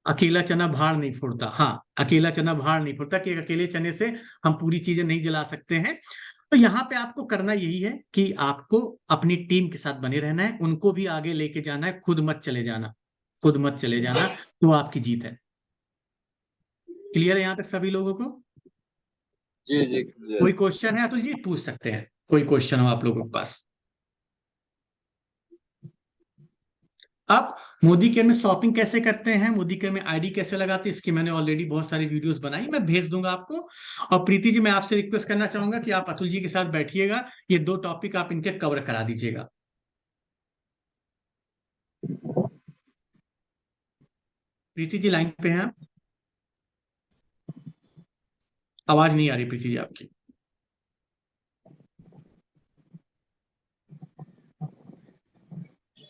अकेला चना भाड़ नहीं फोड़ता। हाँ, अकेला चना भाड़ नहीं फोड़ता, कि अकेले चने से हम पूरी चीजें नहीं जला सकते हैं। तो यहाँ पे आपको करना यही है कि आपको अपनी टीम के साथ बने रहना है, उनको भी आगे लेके जाना है, खुद मत चले जाना। खुद मत चले जाना, तो आपकी जीत है। क्लियर है यहाँ तक सभी लोगों को? जी जी क्लियर। कोई क्वेश्चन है अतुल जी, पूछ सकते हैं, कोई क्वेश्चन हो आप लोगों के पास। अब मोदी केयर में शॉपिंग कैसे करते हैं, मोदी केयर में आईडी कैसे लगाते हैं, इसकी मैंने ऑलरेडी बहुत सारी वीडियोस बनाई, मैं भेज दूंगा आपको। और प्रीति जी, मैं आपसे रिक्वेस्ट करना चाहूंगा कि आप अतुल जी के साथ बैठिएगा, ये 2 टॉपिक आप इनके कवर करा दीजिएगा। प्रीति जी लाइन पे हैं आप? आवाज नहीं आ रही प्रीति जी आपकी।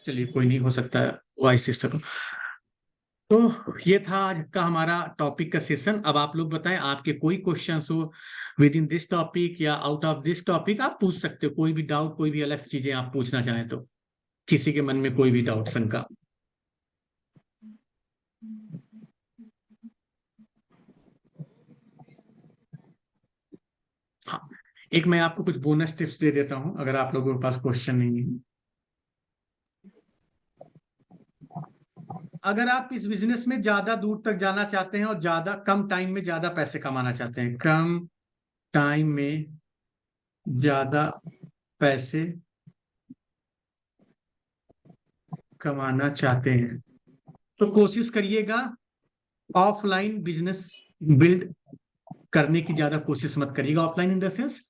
चलिए, कोई नहीं, हो सकता है वॉइस सिस्टम। तो ये था आज का हमारा टॉपिक का सेशन। अब आप लोग बताएं, आपके कोई क्वेश्चंस हो विद इन दिस टॉपिक या आउट ऑफ दिस टॉपिक, आप पूछ सकते हो। कोई भी डाउट, कोई भी अलग चीजें आप पूछना चाहें तो, किसी के मन में कोई भी डाउट, शंका। हाँ, एक मैं आपको कुछ बोनस टिप्स दे देता हूं, अगर आप लोगों के पास क्वेश्चन नहीं है। अगर आप इस बिजनेस में ज्यादा दूर तक जाना चाहते हैं और ज्यादा कम टाइम में ज्यादा पैसे कमाना चाहते हैं, कम टाइम में ज्यादा पैसे कमाना चाहते हैं, तो कोशिश करिएगा ऑफलाइन बिजनेस बिल्ड करने की। ज्यादा कोशिश मत करिएगा ऑफलाइन इन द सेंस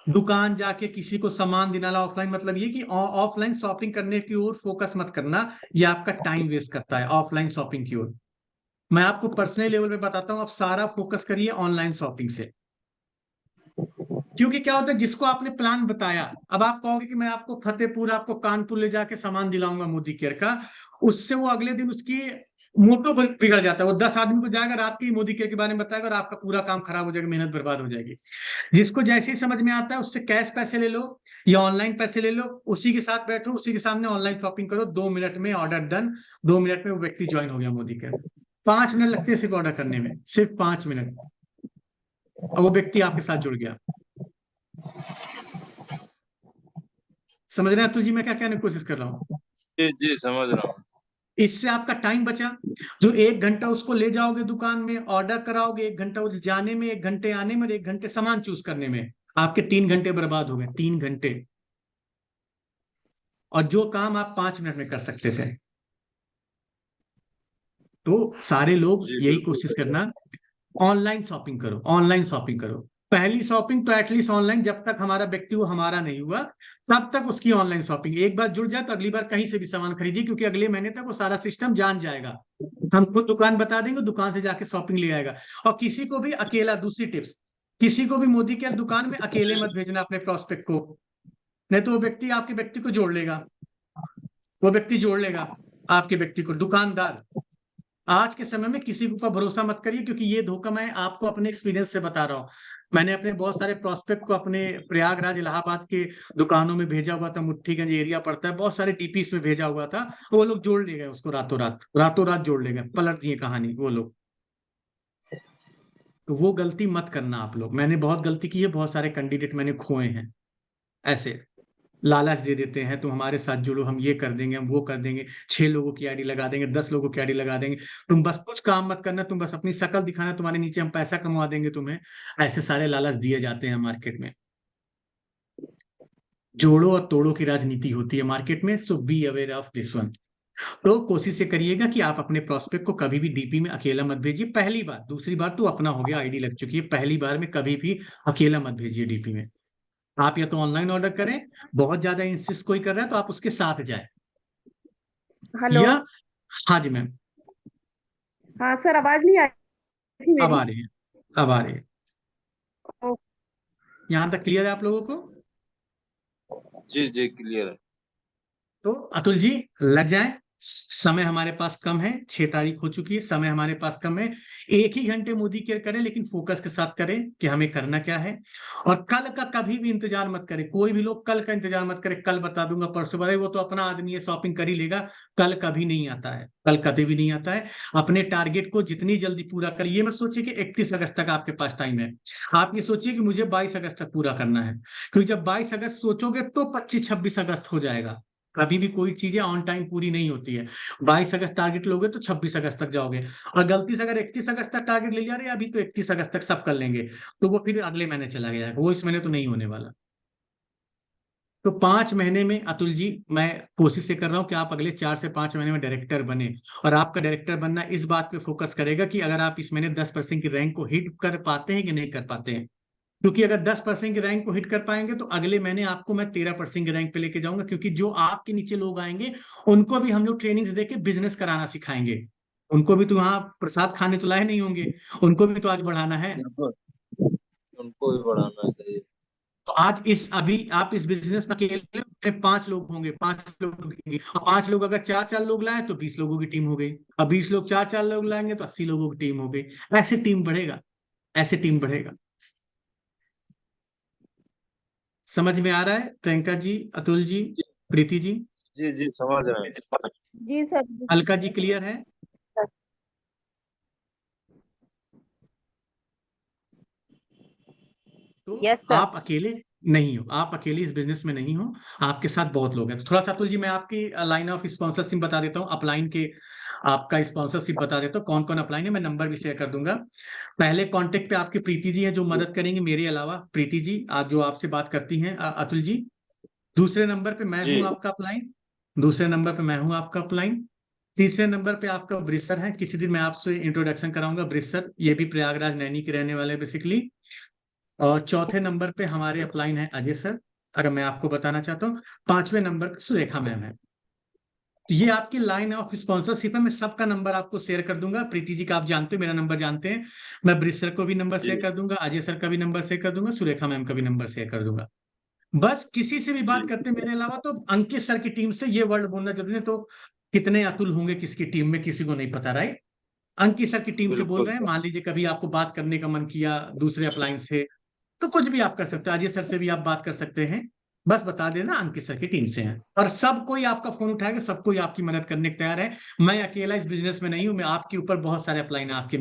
दुकान जाके किसी को सामान दिलाना। ऑफलाइन मतलब ये कि ऑफलाइन शॉपिंग करने की ओर फोकस मत करना, ये आपका टाइम वेस्ट करता है ऑफलाइन शॉपिंग की ओर। मैं आपको पर्सनल लेवल पे बताता हूँ, आप सारा फोकस करिए ऑनलाइन शॉपिंग से। क्योंकि क्या होता है, जिसको आपने प्लान बताया, अब आप कहोगे कि मैं आपको फतेहपुर, आपको कानपुर ले जाके सामान दिलाऊंगा मोदी केयर का, उससे वो अगले दिन उसकी मोटो बिगड़ जाता है। वो 10 आदमी को जाएगा, रात के ही मोदी केयर के बारे में बताएगा, और आपका पूरा काम खराब हो जाएगा, मेहनत बर्बाद हो जाएगी। जिसको जैसे ही समझ में आता है, उससे कैश पैसे ले लो या ऑनलाइन पैसे ले लो, उसी के साथ बैठो, उसी के सामने ऑनलाइन शॉपिंग करो, 2 मिनट में ऑर्डर डन। 2 मिनट में वो व्यक्ति ज्वाइन हो गया मोदी केयर। 5 मिनट लगते हैं सिर्फ ऑर्डर करने में, सिर्फ 5 मिनट, और वो व्यक्ति आपके साथ जुड़ गया। समझ रहे हैं अतुल जी मैं क्या कहने की कोशिश कर रहा हूँ? जी जी समझ रहा हूँ। इससे आपका टाइम बचा। जो 1 घंटा उसको ले जाओगे दुकान में, ऑर्डर कराओगे, 1 घंटा उस जाने में, 1 घंटे आने में, और 1 घंटे सामान चूज करने में, आपके 3 घंटे बर्बाद हो गए, 3 घंटे। और जो काम आप 5 मिनट में कर सकते थे। तो सारे लोग जी यही बिल्कुल कोशिश सही है। करना, ऑनलाइन शॉपिंग करो, ऑनलाइन शॉपिंग करो। पहली शॉपिंग तो एटलीस्ट ऑनलाइन, जब तक हमारा व्यक्ति वो हमारा नहीं हुआ, तब तक उसकी ऑनलाइन शॉपिंग। एक बार जुड़ जाए तो अगली बार कहीं से भी सामान खरीदिए, क्योंकि अगले महीने तक वो सारा सिस्टम जान जाएगा। हम खुद दुकान बता देंगे, दुकान से जाके शॉपिंग ले आएगा। और किसी को भी अकेला, दूसरी टिप्स, किसी को भी मोदी केयर दुकान में अकेले मत भेजना अपने प्रोस्पेक्ट को, नहीं तो वो व्यक्ति आपके व्यक्ति को जोड़ लेगा। वो व्यक्ति जोड़ लेगा आपके व्यक्ति को। दुकानदार, आज के समय में किसी के ऊपर भरोसा मत करिए, क्योंकि ये धोखा मैं आपको अपने एक्सपीरियंस से बता रहा हूँ। मैंने अपने बहुत सारे प्रोस्पेक्ट को अपने प्रयागराज, इलाहाबाद के दुकानों में भेजा हुआ था, मुट्ठीगंज एरिया पड़ता है, बहुत सारे टीपीस में भेजा हुआ था। वो लोग जोड़ ले गए उसको, रातों रात, रातों रात जोड़ ले गए, पलट दिए कहानी वो लोग। तो वो गलती मत करना आप लोग। मैंने बहुत गलती की है, बहुत सारे कैंडिडेट मैंने खोए हैं ऐसे। लालच दे देते हैं, तुम हमारे साथ जुड़ो, हम ये कर देंगे, हम वो कर देंगे, 6 लोगों की आईडी लगा देंगे, 10 लोगों की आईडी लगा देंगे, तुम बस कुछ काम मत करना, तुम बस अपनी शक्ल दिखाना, तुम्हारे नीचे हम पैसा कमवा देंगे तुम्हें। ऐसे सारे लालच दिए जाते हैं मार्केट में। जोड़ो और तोड़ो की राजनीति होती है मार्केट में, so be aware of this one. तो कोशिश ये करिएगा कि आप अपने प्रोस्पेक्ट को कभी भी डीपी में अकेला मत भेजिए, पहली बार। दूसरी बार तो अपना हो गया, आईडी लग चुकी है, पहली बार में कभी भी अकेला मत भेजिए डीपी में। आप या तो ऑनलाइन ऑर्डर करें, बहुत ज्यादा इंसिस्ट कोई कर रहा है तो आप उसके साथ जाए, हेलो। या, हाँ जी मैम, हाँ सर, आवाज नहीं आ रही थी अब मेरी। आ रही है, अब आ रही है। ओ, यहाँ तक क्लियर है आप लोगों को? जी जी क्लियर है। तो अतुल जी लग जाए, समय हमारे पास कम है, 6 तारीख हो चुकी है, समय हमारे पास कम है। 1 ही घंटे मोदी केयर करें, लेकिन फोकस के साथ करें कि हमें करना क्या है। और कल का कभी भी इंतजार मत करें, कोई भी लोग कल का इंतजार मत करें, कल बता दूंगा, परसों बताए, वो तो अपना आदमी है, शॉपिंग कर ही लेगा। कल कभी नहीं आता है, कल कभी भी नहीं आता है। अपने टारगेट को जितनी जल्दी पूरा करिए। ये मत सोचिए कि 31 अगस्त तक आपके पास टाइम है। आप ये सोचिए कि मुझे 22 अगस्त तक पूरा करना है, क्योंकि जब 22 अगस्त सोचोगे तो 25-26 अगस्त हो जाएगा। कभी भी कोई चीजें ऑन टाइम पूरी नहीं होती है। 22 अगस्त टारगेट लोगे तो 26 अगस्त तक जाओगे, और गलती से अगर 31 अगस्त तक टारगेट ले जा रहे हैं, अभी तो 31 अगस्त तक सब कर लेंगे, तो वो फिर अगले महीने चला गया, वो इस महीने तो नहीं होने वाला। तो 5 महीने में अतुल जी, मैं कोशिश ये कर रहा हूं कि आप अगले 4 से 5 महीने में डायरेक्टर बने। और आपका डायरेक्टर बनना इस बात पे फोकस करेगा कि अगर आप इस महीने 10% की रैंक को हिट कर पाते हैं कि नहीं कर पाते हैं। क्योंकि अगर 10% की रैंक को हिट कर पाएंगे तो अगले महीने आपको मैं 13% की रैंक पे लेके जाऊंगा, क्योंकि जो आपके नीचे लोग आएंगे उनको भी हम लोग ट्रेनिंग्स देके बिजनेस कराना सिखाएंगे। उनको भी तो वहां प्रसाद खाने तो लाए नहीं होंगे, उनको भी तो आज बढ़ाना है। बिल्कुल, उनको भी बढ़ाना चाहिए। तो आज इस अभी आप इस बिजनेस में अकेले अपने 5 लोग होंगे, 5 लोग होंगे, और 5 लोग अगर 4-4 लोग लाए तो 20 लोगों की टीम हो गई। और 20 लोग 4-4 लोग लाएंगे तो 80 लोगों की टीम हो गई। ऐसे टीम बढ़ेगा, ऐसे टीम बढ़ेगा। समझ में आ रहा है प्रियंका जी, अतुल जी, प्रीति जी? जी जी समझ रहे हैं। जी सर, जी अलका जी क्लियर है? सर। तो यस सर। आप अकेले नहीं हो, आप अकेले इस बिजनेस में नहीं हो, आपके साथ बहुत लोग हैं। तो थोड़ा सा अतुल जी मैं आपकी लाइन ऑफ स्पॉन्सरशिप बता देता हूँ, अपलाइन के आपका स्पॉन्सरशिप बता देता हूँ, कौन कौन अपलाइन है, मैं नंबर भी शेयर कर दूंगा। पहले कांटेक्ट पे आपकी प्रीति जी हैं, जो जी मदद करेंगी मेरे अलावा। प्रीति जी आज जो आपसे बात करती हैं, अतुल जी। दूसरे नंबर पे मैं जी हूँ आपका अपलाइन, दूसरे नंबर पे मैं हूँ आपका अपलाइन। तीसरे नंबर पे आपका ब्रिसर है, किसी दिन मैं आपसे इंट्रोडक्शन कराऊंगा, ब्रिसर ये भी प्रयागराज नैनी के रहने वाले बेसिकली। और चौथे नंबर पे हमारे अपलाइन है अजय सर, अगर मैं आपको बताना चाहता हूँ। 5वें नंबर पे सुरेखा मैम है। तो ये आपकी लाइन ऑफ स्पॉन्सरशिप है, मैं सबका नंबर आपको शेयर कर दूंगा। प्रीति जी का आप जानते हो, मेरा नंबर जानते हैं। मैं ब्रिसर को भी नंबर जी शेयर कर दूंगा, अजय सर का भी नंबर शेयर कर दूंगा, सुरेखा मैम का भी नंबर शेयर कर दूंगा। बस किसी से भी जी बात करते हैं मेरे अलावा तो अंकित सर की टीम से ये वर्ड बोलना जरूरी है। तो कितने अतुल होंगे किसकी टीम में, किसी को नहीं पता, राइट? अंकित सर की टीम से बोल बिल्कुल रहे हैं। सर। मान लीजिए कभी आपको बात करने का मन किया दूसरे अपलाइन से, तो कुछ भी आप कर सकते हो, अजय सर से भी आप बात कर सकते हैं। बस बता देना अंकित सर की टीम से हैं, और सब कोई आपका फोन उठाएगा, सब कोई आपकी मदद करने को तैयार है। मैं अकेला इस बिजनेस में नहीं हूं, मैं आपके ऊपर बहुत सारे अपलाइन है आपकी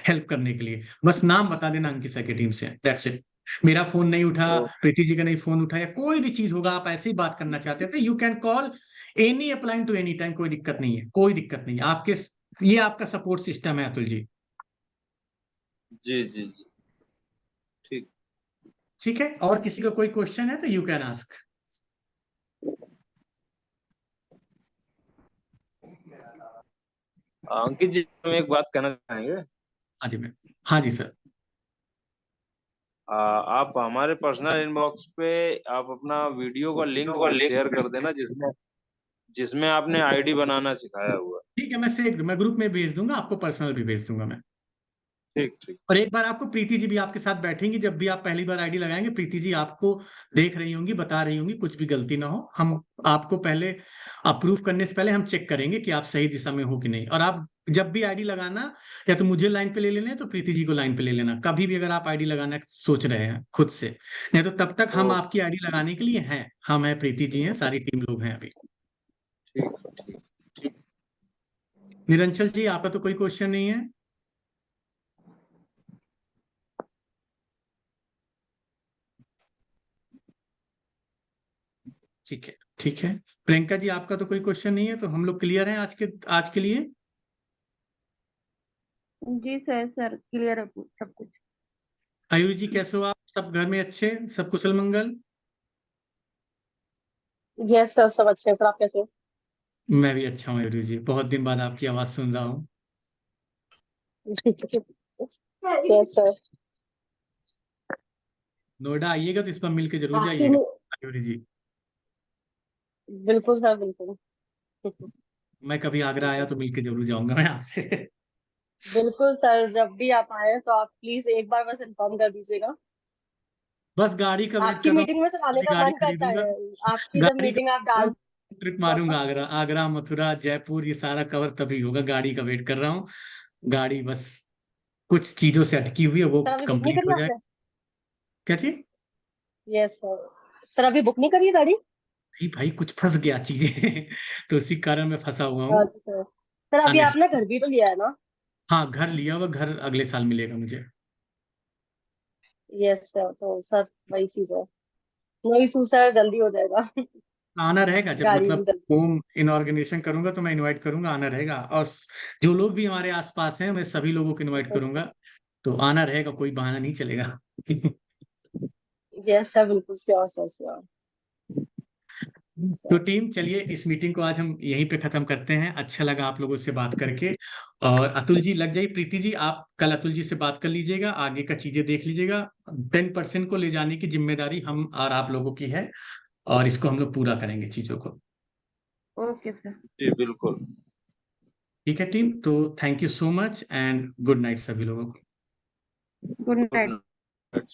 हेल्प करने के लिए। बस नाम बता देना अंकित सर की टीम से, दैट्स इट। मेरा फोन नहीं उठा, तो प्रीति जी का नहीं फोन उठा, या कोई भी चीज होगा, आप ऐसे ही बात करना चाहते थे, you can call any upline to any time, कोई दिक्कत नहीं है, कोई दिक्कत नहीं है आपके। ये आपका सपोर्ट सिस्टम है अतुल जी। जी जी जी ठीक। ठीक है, और किसी का कोई क्वेश्चन है तो यू कैन आस्क। अंकित जी हम एक बात कहना चाहेंगे। हाँ जी मैम, हाँ जी सर। आप हमारे पर्सनल इनबॉक्स पे आप अपना वीडियो का लिंक शेयर कर देना, जिसमें जिसमें आपने आईडी बनाना सिखाया हुआ है। ठीक है, मैं ग्रुप में भेज दूंगा, आपको पर्सनल भी भेज दूंगा मैं। ठीक ठीक। और एक बार आपको प्रीति जी भी आपके साथ बैठेंगी, जब भी आप पहली बार आईडी लगाएंगे, प्रीति जी आपको देख रही होंगी, बता रही होंगी, कुछ भी गलती ना हो। हम आपको पहले अप्रूव करने से पहले हम चेक करेंगे कि आप सही दिशा में हो कि नहीं। और आप जब भी आईडी लगाना, या तो मुझे लाइन पे ले लेना है तो प्रीति जी को लाइन पे ले लेना, कभी भी अगर आप आईडी लगाना सोच रहे हैं खुद से। नहीं तो तब तक हम ओ आपकी आईडी लगाने के लिए हैं, हम हैं, प्रीति जी हैं, सारी टीम लोग हैं अभी। ठीक ठीक ठीक। निरंचल जी आपका तो कोई क्वेश्चन नहीं है? ठीक है, ठीक है। प्रियंका जी आपका तो कोई क्वेश्चन नहीं है, तो हम लोग क्लियर हैं आज के लिए। जी सर, सर क्लियर है सब कुछ। आयुष जी कैसे हो आप? सब घर में अच्छे, सब कुशल मंगल? यस सर, सब अच्छे हैं सर। आप कैसे हो? मैं भी अच्छा हूँ आयुष जी, बहुत दिन बाद आपकी आवाज सुन रहा हूँ। Yes sir. नोएडा आइएगा तो इस पर मिलके जरूर आपकी जाइएगा आयुष जी। बिल्कुल सर, बिल्कुल। मैं कभी आगरा आया तो मिलके जरूर जाऊंगा मैं आपसे। बिल्कुल सर, जब भी आप आए तो आप प्लीज एक बार बस इन्फॉर्म कर दीजिएगा। बस गाड़ी का वेट आपकी कर रहा मीटिंग में सर आने हूँ, का गाड़ी मन करता खरीदूंगा, है। आपकी जब गाड़ी मीटिंग आप का डाल ट्रिप मारूंगा आगरा, आगरा मथुरा जयपुर ये सारा कवर तभी होगा। गाड़ी का वेट कर रहा हूँ। गाड़ी बस कुछ चीजों से अटकी हुई है, वो सर अभी बुक नहीं कंप्लीट करी हो जाए। आपने? क्या चीज? Yes sir. सर अभी बुक नहीं करी है गाड़ी? नहीं भाई, कुछ फंस गया चीजें तो इसी कारण मैं फंसा हुआ हूँ। अच्छा सर, अभी अनेक्स आपने घर भी तो लिया है ना? हाँ, घर लिया हुआ, घर अगले साल मिलेगा मुझे। यस सर, तो सर वही चीज है। नो इशू सर, जल्दी हो जाएगा। आना रहेगा जब गाड़ी मतलब भी जल्दी। होम इनऑर्गेनाइजेशन करूंगा तो मैं इनवाइट करूंगा, आना रहेगा। और जो लोग भी हमारे आसपास हैं मैं सभी लोगों को इनवाइट करूंगा। तो आना रहेगा, कोई बहाना नहीं चलेगा यस सर, बिल्कुल श्योर सर, श्योर। तो टीम, चलिए इस मीटिंग को आज हम यहीं पे खत्म करते हैं। अच्छा लगा आप लोगों से बात करके। और अतुल जी लग जाइए, प्रीति जी आप कल अतुल जी से बात कर लीजिएगा, आगे का चीजें देख लीजिएगा। 10% को ले जाने की जिम्मेदारी हम और आप लोगों की है, और इसको हम लोग पूरा करेंगे चीजों को। Okay sir. जी बिल्कुल। ठीक है टीम, तो thank you so much and good night सभी लोगों को। Good good night. नाइट।